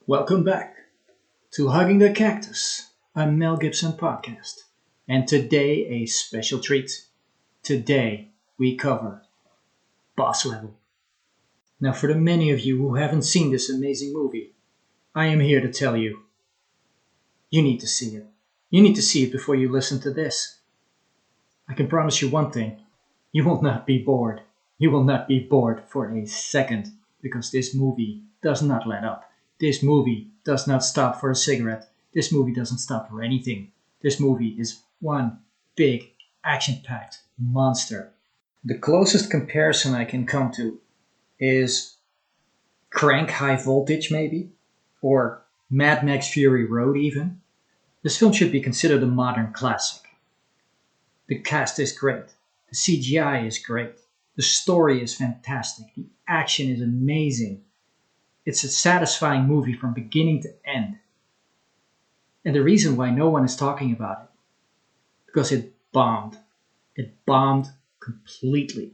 Welcome back to Hugging the Cactus, a Mel Gibson podcast. And today, a special treat. Today, we cover Boss Level. Now, for the many of you who haven't seen this amazing movie, I am here to tell you, you need to see it. You need to see it before you listen to this. I can promise you one thing, you will not be bored. You will not be bored for a second, because this movie does not let up. This movie does not stop for a cigarette. This movie doesn't stop for anything. This movie is one big, action-packed monster. The closest comparison I can come to is Crank High Voltage, maybe, or Mad Max Fury Road even. This film should be considered a modern classic. The cast is great. The CGI is great. The story is fantastic. The action is amazing. It's a satisfying movie from beginning to end. And the reason why no one is talking about it, because it bombed. It bombed completely.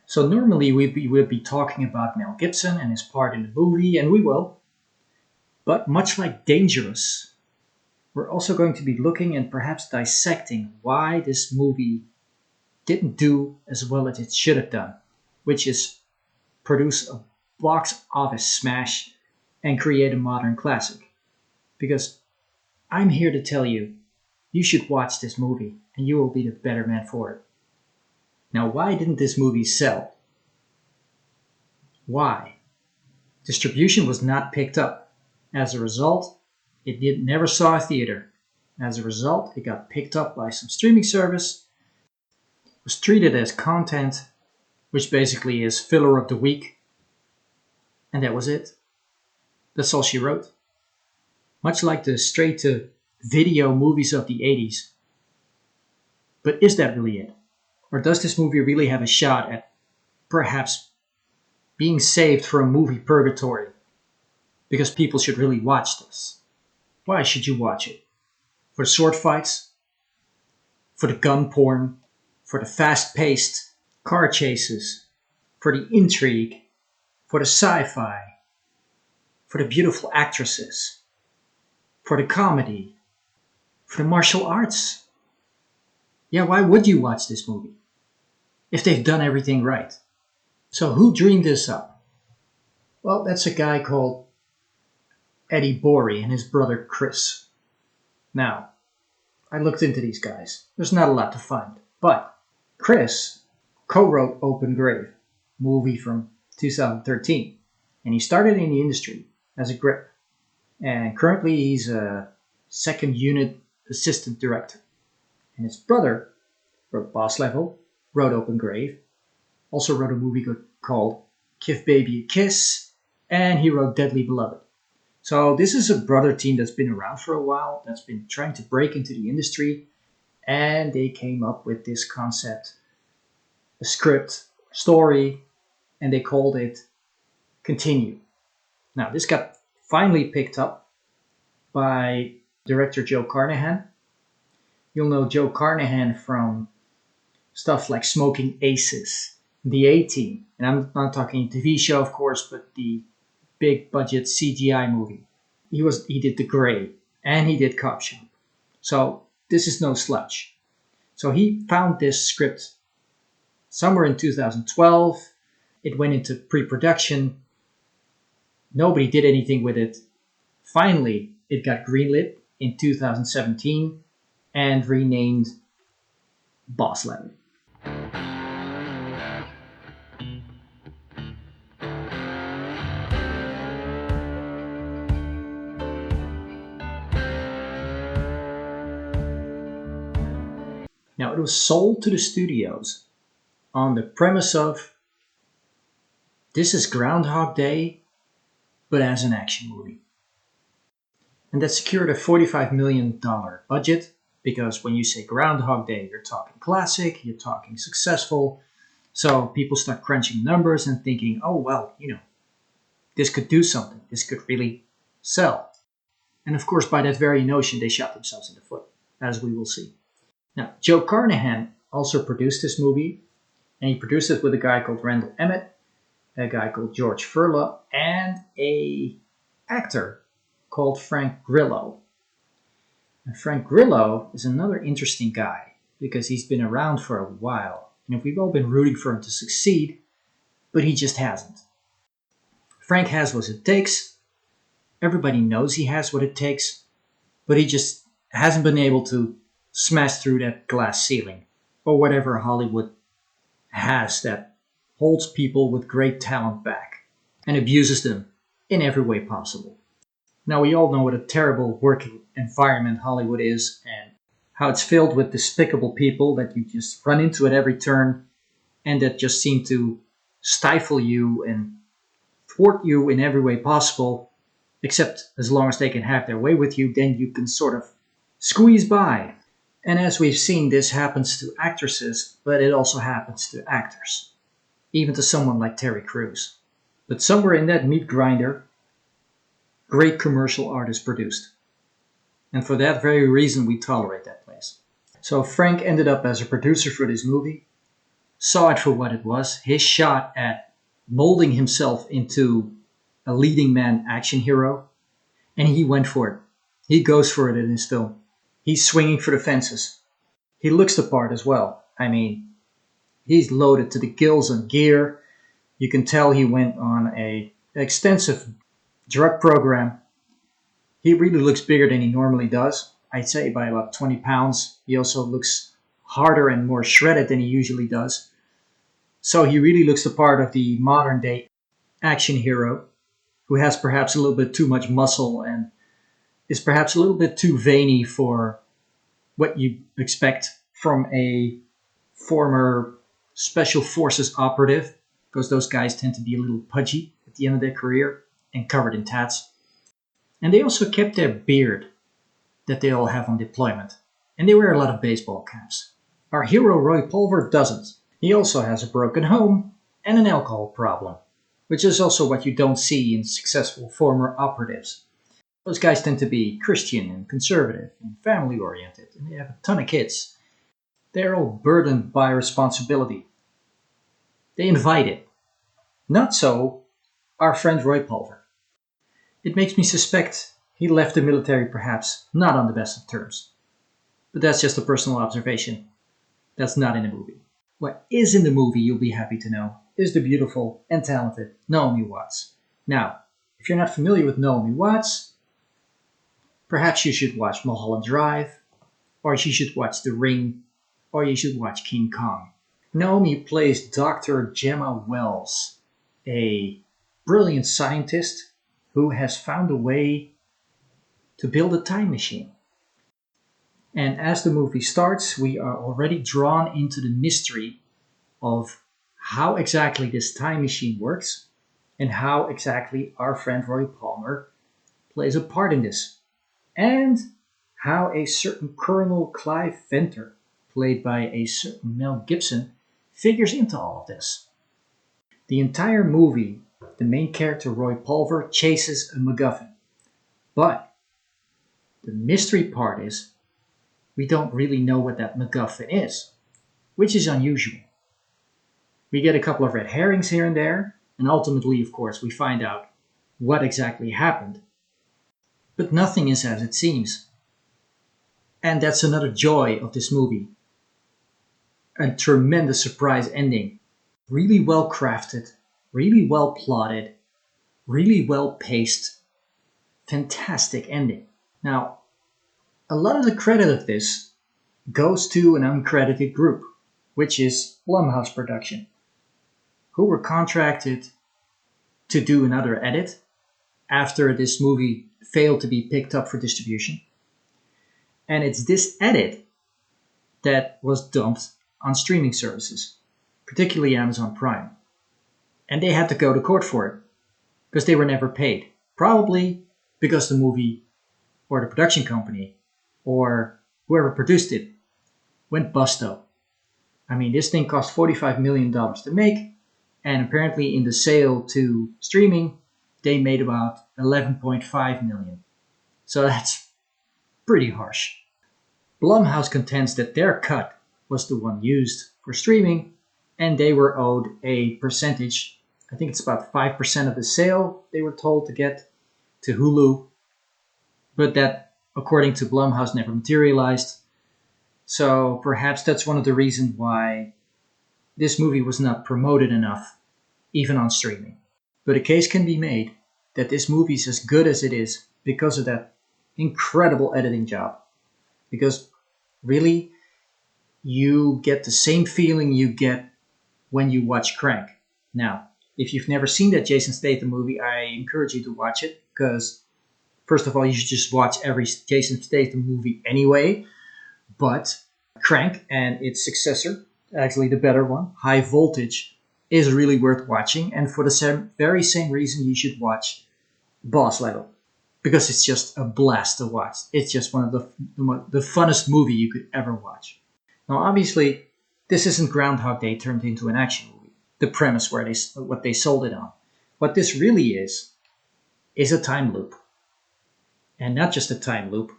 So normally we would be talking about Mel Gibson and his part in the movie, and we will. But much like Dangerous, we're also going to be looking and perhaps dissecting why this movie didn't do as well as it should have done, which is produce a box office smash and create a modern classic. Because I'm here to tell you, you should watch this movie and you will be the better man for it. Now, why didn't this movie sell? Why? Distribution was not picked up. As a result, it never saw a theater. As a result, it got picked up by some streaming service, was treated as content, which basically is filler of the week. And that was it. That's all she wrote. Much like the straight-to-video movies of the 80s. But is that really it? Or does this movie really have a shot at perhaps being saved from movie purgatory? Because people should really watch this. Why should you watch it? For the sword fights? For the gun porn? For the fast-paced car chases? For the intrigue? For the sci-fi, for the beautiful actresses, for the comedy, for the martial arts. Yeah, why would you watch this movie? If they've done everything right. So who dreamed this up? Well, that's a guy called Eddie Borey and his brother Chris. Now, I looked into these guys. There's not a lot to find. But Chris co-wrote Open Grave, movie from 2013, and he started in the industry as a grip, and currently he's a second unit assistant director. And his brother wrote Boss Level, wrote Open Grave, also wrote a movie called Give Baby a Kiss, and he wrote Deadly Beloved. So this is a brother team that's been around for a while, that's been trying to break into the industry, and they came up with this concept, a script, story, and they called it Continue. Now, this got finally picked up by director Joe Carnahan. You'll know Joe Carnahan from stuff like Smoking Aces, The A-Team, and I'm not talking TV show, of course, but the big budget CGI movie. He did The Grey, and he did Cop Shop. So this is no slouch. So he found this script somewhere in 2012. It went into pre-production. Nobody did anything with it. Finally, it got greenlit in 2017 and renamed Boss Level. Now, it was sold to the studios on the premise of this is Groundhog Day, but as an action movie. And that secured a $45 million budget, because when you say Groundhog Day, you're talking classic, you're talking successful. So people start crunching numbers and thinking, oh, well, this could do something. This could really sell. And of course, by that very notion, they shot themselves in the foot, as we will see. Now, Joe Carnahan also produced this movie, and he produced it with a guy called Randall Emmett, a guy called George Furla, and a actor called Frank Grillo. And Frank Grillo is another interesting guy because he's been around for a while. And we've all been rooting for him to succeed, but he just hasn't. Frank has what it takes. Everybody knows he has what it takes, but he just hasn't been able to smash through that glass ceiling or whatever Hollywood has that holds people with great talent back and abuses them in every way possible. Now, we all know what a terrible working environment Hollywood is and how it's filled with despicable people that you just run into at every turn and that just seem to stifle you and thwart you in every way possible, except as long as they can have their way with you, then you can sort of squeeze by. And as we've seen, this happens to actresses, but it also happens to actors, even to someone like Terry Crews. But somewhere in that meat grinder, great commercial art is produced. And for that very reason, we tolerate that place. So Frank ended up as a producer for this movie, saw it for what it was, his shot at molding himself into a leading man action hero, and he went for it. He goes for it in his film. He's swinging for the fences. He looks the part as well. I mean, he's loaded to the gills on gear. You can tell he went on an extensive drug program. He really looks bigger than he normally does. I'd say by about 20 pounds. He also looks harder and more shredded than he usually does. So he really looks the part of the modern day action hero who has perhaps a little bit too much muscle and is perhaps a little bit too veiny for what you expect from a former special forces operative, because those guys tend to be a little pudgy at the end of their career and covered in tats. And they also kept their beard that they all have on deployment, and they wear a lot of baseball caps. Our hero Roy Pulver doesn't. He also has a broken home and an alcohol problem, which is also what you don't see in successful former operatives. Those guys tend to be Christian and conservative and family-oriented, and they have a ton of kids. They're all burdened by responsibility. They invite it. Not so our friend Roy Pulver. It makes me suspect he left the military perhaps not on the best of terms. But that's just a personal observation. That's not in the movie. What is in the movie, you'll be happy to know, is the beautiful and talented Naomi Watts. Now, if you're not familiar with Naomi Watts, perhaps you should watch Mulholland Drive, or you should watch The Ring, or you should watch King Kong. Naomi plays Dr. Gemma Wells, a brilliant scientist who has found a way to build a time machine. And as the movie starts, we are already drawn into the mystery of how exactly this time machine works and how exactly our friend Roy Palmer plays a part in this. And how a certain Colonel Clive Venter, played by a certain Mel Gibson, figures into all of this. The entire movie, the main character Roy Pulver chases a MacGuffin. But the mystery part is we don't really know what that MacGuffin is, which is unusual. We get a couple of red herrings here and there, and ultimately, of course, we find out what exactly happened. But nothing is as it seems. And that's another joy of this movie. A tremendous surprise ending. Really well crafted, really well plotted, really well paced. Fantastic ending. Now, a lot of the credit of this goes to an uncredited group, which is Blumhouse Production, who were contracted to do another edit after this movie failed to be picked up for distribution. And it's this edit that was dumped on streaming services, particularly Amazon Prime. And they had to go to court for it, because they were never paid. Probably because the movie, or the production company, or whoever produced it, went busto. I mean, this thing cost $45 million to make, and apparently in the sale to streaming, they made about $11.5 million. So that's pretty harsh. Blumhouse contends that their cut was the one used for streaming, and they were owed a percentage. I think it's about 5% of the sale they were told to get to Hulu. but that, according to Blumhouse, never materialized. So perhaps that's one of the reasons why this movie was not promoted enough, even on streaming. But a case can be made that this movie is as good as it is because of that incredible editing job. Because really, you get the same feeling you get when you watch Crank. Now, if you've never seen that Jason Statham movie, I encourage you to watch it because, first of all, you should just watch every Jason Statham movie anyway. But Crank and its successor, actually the better one, High Voltage, is really worth watching. And for the very same reason, you should watch Boss Level because it's just a blast to watch. It's just one of the funnest movie you could ever watch. Now, obviously, this isn't Groundhog Day turned into an action movie. The premise where what they sold it on. What this really is a time loop. And not just a time loop.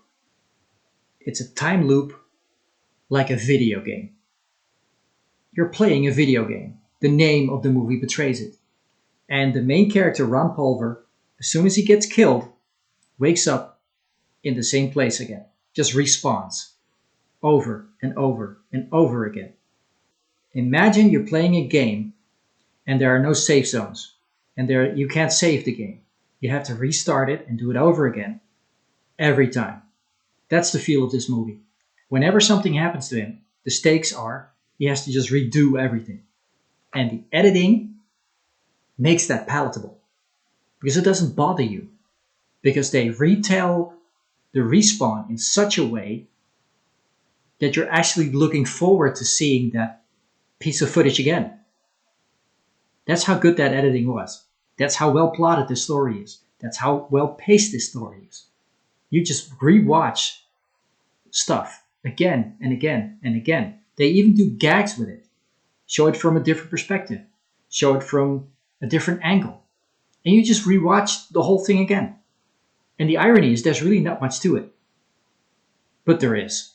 It's a time loop like a video game. You're playing a video game. The name of the movie betrays it. And the main character, Ron Pulver, as soon as he gets killed, wakes up in the same place again. Just respawns. Over and over and over again. Imagine you're playing a game and there are no safe zones. And you can't save the game. You have to restart it and do it over again. Every time. That's the feel of this movie. Whenever something happens to him, the stakes are he has to just redo everything. And the editing makes that palatable. Because it doesn't bother you. Because they retell the respawn in such a way that you're actually looking forward to seeing that piece of footage again. That's how good that editing was. That's how well plotted this story is. That's how well paced this story is. You just rewatch stuff again and again and again. They even do gags with it. Show it from a different perspective. Show it from a different angle. And you just rewatch the whole thing again. And the irony is there's really not much to it. But there is.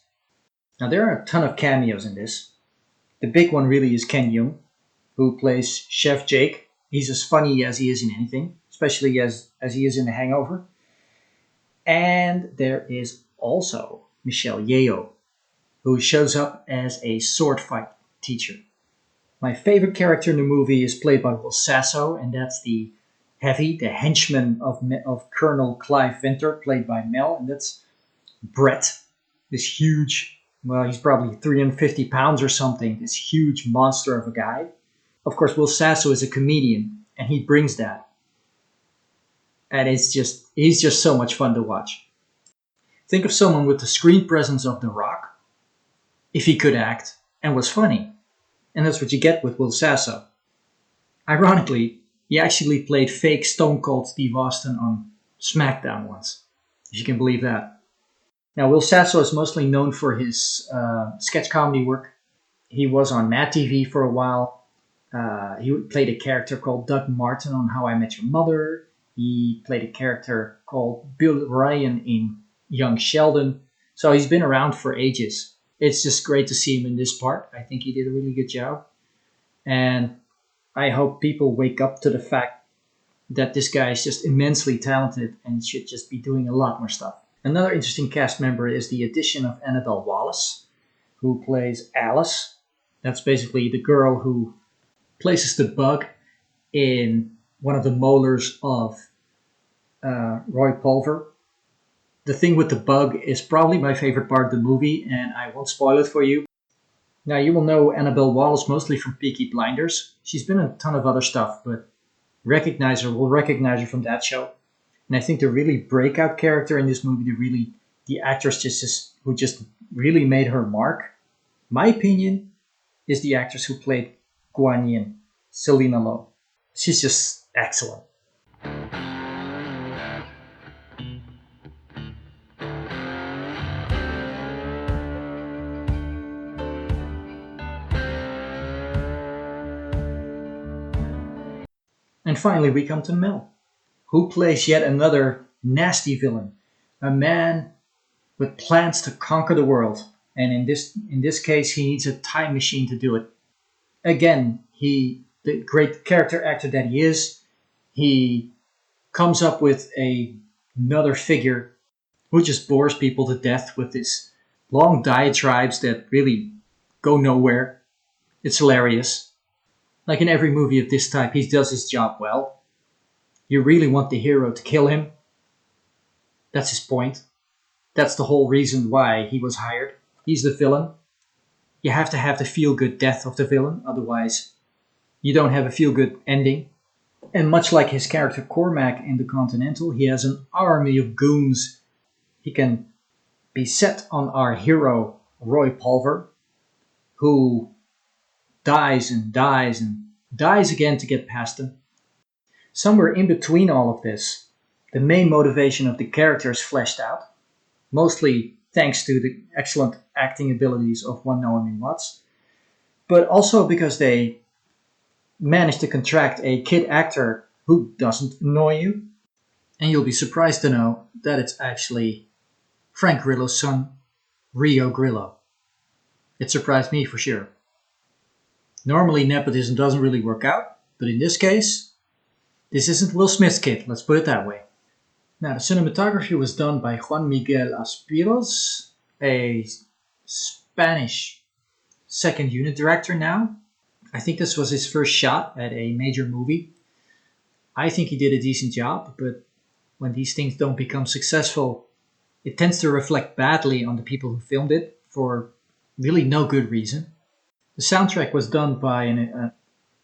Now there are a ton of cameos in this. The big one really is Ken Jeong, who plays Chef Jake. He's as funny as he is in anything, especially as he is in The Hangover. And there is also Michelle Yeoh, who shows up as a sword fight teacher. My favorite character in the movie is played by Will Sasso, and that's the henchman of Colonel Clive Winter, played by Mel, and that's Brett, this huge, well, he's probably 350 pounds or something, this huge monster of a guy. Of course, Will Sasso is a comedian, and he brings that. And he's just so much fun to watch. Think of someone with the screen presence of The Rock, if he could act, and was funny. And that's what you get with Will Sasso. Ironically, he actually played fake Stone Cold Steve Austin on SmackDown once, if you can believe that. Now, Will Sasso is mostly known for his sketch comedy work. He was on Mad TV for a while. He played a character called Doug Martin on How I Met Your Mother. He played a character called Bill Ryan in Young Sheldon. So he's been around for ages. It's just great to see him in this part. I think he did a really good job. And I hope people wake up to the fact that this guy is just immensely talented and should just be doing a lot more stuff. Another interesting cast member is the addition of Annabelle Wallis, who plays Alice. That's basically the girl who places the bug in one of the molars of Roy Pulver. The thing with the bug is probably my favorite part of the movie, and I won't spoil it for you. Now, you will know Annabelle Wallis mostly from Peaky Blinders. She's been in a ton of other stuff, but we'll recognize her from that show. And I think the really breakout character in this movie, the actress who just really made her mark, my opinion, is the actress who played Guan Yin, Selena Lo. She's just excellent. And finally, we come to Mel, who plays yet another nasty villain, a man with plans to conquer the world. And in this case, he needs a time machine to do it. Again, the great character actor that he comes up with another figure who just bores people to death with his long diatribes that really go nowhere. It's hilarious. Like in every movie of this type, he does his job well. You really want the hero to kill him. That's his point. That's the whole reason why he was hired. He's the villain. You have to have the feel-good death of the villain, otherwise you don't have a feel-good ending. And much like his character Cormac in The Continental, he has an army of goons. He can be set on our hero, Roy Pulver, who dies and dies and dies again to get past him. Somewhere in between all of this, the main motivation of the character is fleshed out, mostly thanks to the excellent acting abilities of one Naomi Watts, but also because they managed to contract a kid actor who doesn't annoy you. And you'll be surprised to know that it's actually Frank Grillo's son, Rio Grillo. It surprised me for sure. Normally nepotism doesn't really work out, but in this case, this isn't Will Smith's kid, let's put it that way. Now, the cinematography was done by Juan Miguel Aspiros, a Spanish second unit director now. I think this was his first shot at a major movie. I think he did a decent job, but when these things don't become successful, it tends to reflect badly on the people who filmed it for really no good reason. The soundtrack was done by a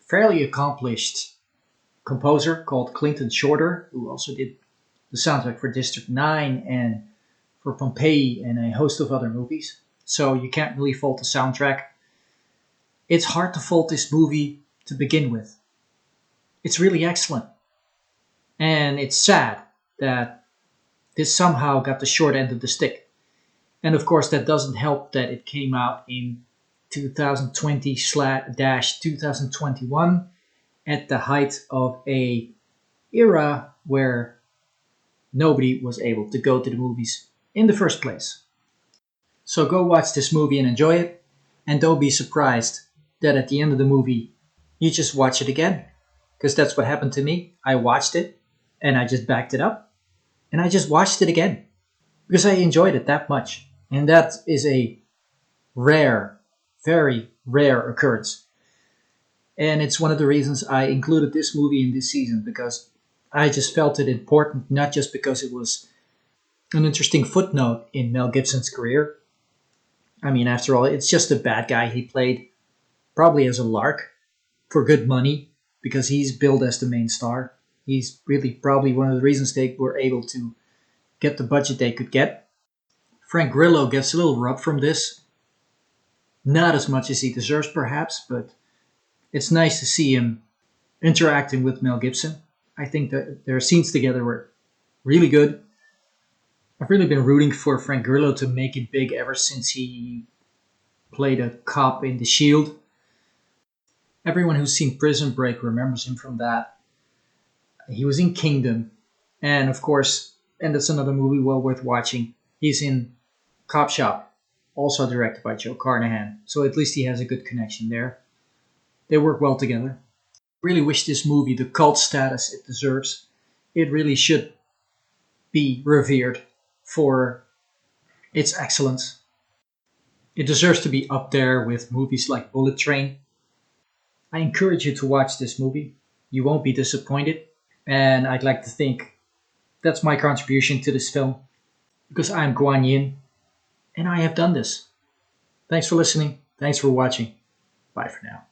fairly accomplished composer called Clinton Shorter, who also did the soundtrack for District 9 and for Pompeii and a host of other movies. So you can't really fault the soundtrack. It's hard to fault this movie to begin with. It's really excellent. And it's sad that this somehow got the short end of the stick. And of course, that doesn't help that it came out in 2020/2021 at the height of a era where nobody was able to go to the movies in the first place. So go watch this movie and enjoy it. And don't be surprised that at the end of the movie, you just watch it again. Because that's what happened to me. I watched it and I just backed it up. And I just watched it again. Because I enjoyed it that much. And that is a rare, very rare occurrence. And it's one of the reasons I included this movie in this season, because I just felt it important, not just because it was an interesting footnote in Mel Gibson's career. I mean, after all, it's just a bad guy he played, probably as a lark, for good money, because he's billed as the main star. He's really probably one of the reasons they were able to get the budget they could get. Frank Grillo gets a little rub from this. Not as much as he deserves, perhaps, but it's nice to see him interacting with Mel Gibson. I think that their scenes together were really good. I've really been rooting for Frank Grillo to make it big ever since he played a cop in The Shield. Everyone who's seen Prison Break remembers him from that. He was in Kingdom, and of course, and that's another movie well worth watching. He's in Cop Shop, also directed by Joe Carnahan, so at least he has a good connection there. They work well together. Really wish this movie the cult status it deserves. It really should be revered for its excellence. It deserves to be up there with movies like Bullet Train. I encourage you to watch this movie. You won't be disappointed. And I'd like to think that's my contribution to this film, because I'm Guan Yin and I have done this. Thanks for listening. Thanks for watching. Bye for now.